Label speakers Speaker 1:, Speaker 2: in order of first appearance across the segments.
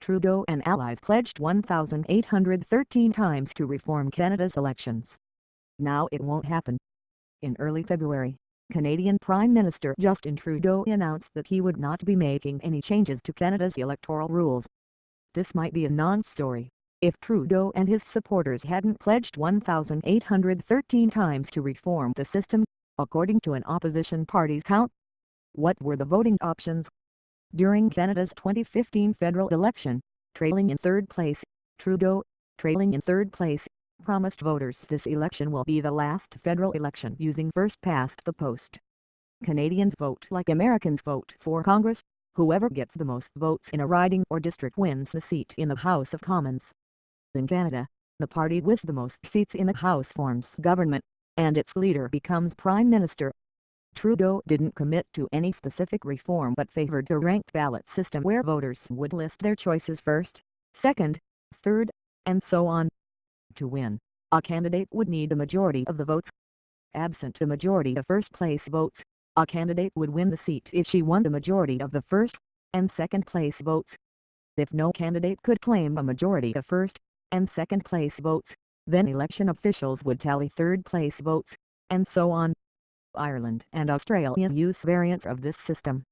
Speaker 1: Trudeau and allies pledged 1,813 times to reform Canada's elections. Now it won't happen. In early February, Canadian Prime Minister Justin Trudeau announced that he would not be making any changes to Canada's electoral rules. This might be a non-story if Trudeau and his supporters hadn't pledged 1,813 times to reform the system, according to an opposition party's count. What were the voting options? During Canada's 2015 federal election, trailing in third place, Trudeau, promised voters this election will be the last federal election using first-past-the-post. Canadians vote like Americans vote for Congress. Whoever gets the most votes in a riding or district wins the seat in the House of Commons. In Canada, the party with the most seats in the House forms government, and its leader becomes Prime Minister. Trudeau didn't commit to any specific reform but favored a ranked ballot system where voters would list their choices first, second, third, and so on. To win, a candidate would need a majority of the votes. Absent a majority of first-place votes, a candidate would win the seat if she won the majority of the first and second-place votes. If no candidate could claim a majority of first and second-place votes, then election officials would tally third-place votes, and so on. Ireland and Australia use variants of this system.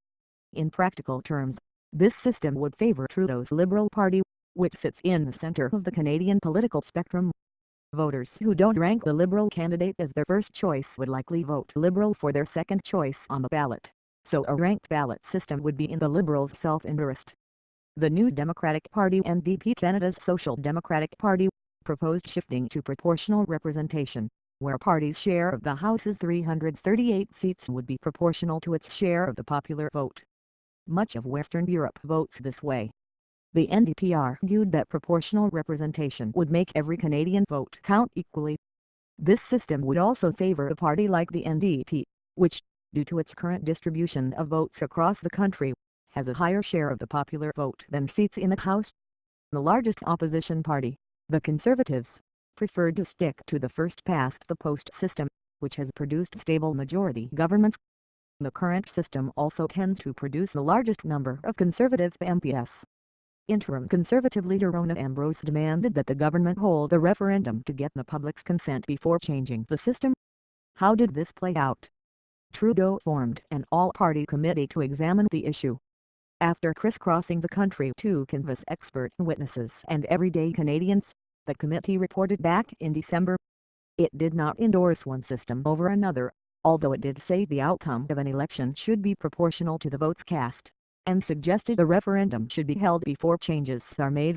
Speaker 1: In practical terms, this system would favor Trudeau's Liberal Party, which sits in the center of the Canadian political spectrum. Voters who don't rank the Liberal candidate as their first choice would likely vote Liberal for their second choice on the ballot, so a ranked ballot system would be in the Liberals' self-interest. The New Democratic Party (NDP), Canada's Social Democratic Party, proposed shifting to proportional representation, where a party's share of the House's 338 seats would be proportional to its share of the popular vote. Much of Western Europe votes this way. The NDP argued that proportional representation would make every Canadian vote count equally. This system would also favor a party like the NDP, which, due to its current distribution of votes across the country, has a higher share of the popular vote than seats in the House. The largest opposition party, the Conservatives, preferred to stick to the first-past-the-post system, which has produced stable majority governments. The current system also tends to produce the largest number of Conservative MPs. Interim Conservative leader Rona Ambrose demanded that the government hold a referendum to get the public's consent before changing the system. How did this play out? Trudeau formed an all-party committee to examine the issue. After crisscrossing the country to canvass expert witnesses and everyday Canadians, the committee reported back in December. It did not endorse one system over another, although it did say the outcome of an election should be proportional to the votes cast, and suggested a referendum should be held before changes are made.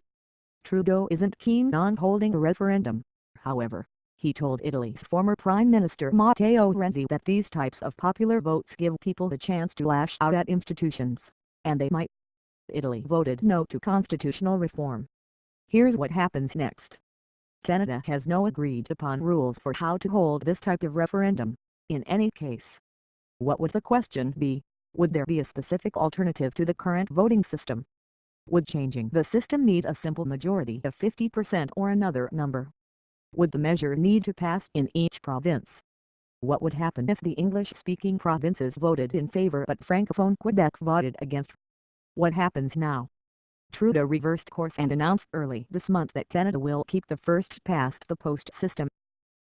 Speaker 1: Trudeau isn't keen on holding a referendum, however. He told Italy's former Prime Minister Matteo Renzi that these types of popular votes give people the chance to lash out at institutions, and they might. Italy voted no to constitutional reform. Here's what happens next. Canada has no agreed-upon rules for how to hold this type of referendum. In any case, what would the question be? Would there be a specific alternative to the current voting system? Would changing the system need a simple majority of 50% or another number? Would the measure need to pass in each province? What would happen if the English-speaking provinces voted in favor but Francophone Quebec voted against? What happens now? Trudeau reversed course and announced early this month that Canada will keep the first-past-the-post system.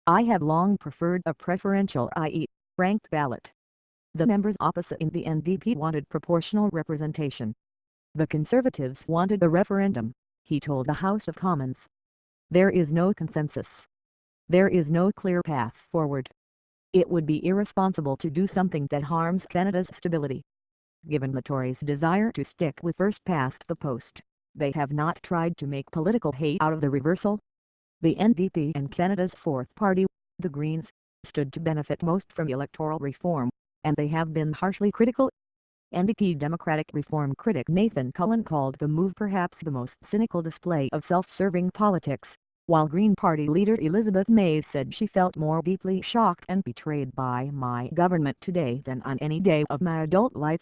Speaker 1: I have long preferred a preferential, i.e., ranked ballot. The members opposite in the NDP wanted proportional representation. The Conservatives wanted a referendum, he told the House of Commons. There is no consensus. There is no clear path forward. It would be irresponsible to do something that harms Canada's stability. Given the Tories' desire to stick with first-past-the-post, they have not tried to make political hay out of the reversal. The NDP and Canada's fourth party, the Greens, stood to benefit most from electoral reform, and they have been harshly critical. NDP Democratic Reform critic Nathan Cullen called the move perhaps the most cynical display of self-serving politics, while Green Party leader Elizabeth May said she felt more deeply shocked and betrayed by my government today than on any day of my adult life.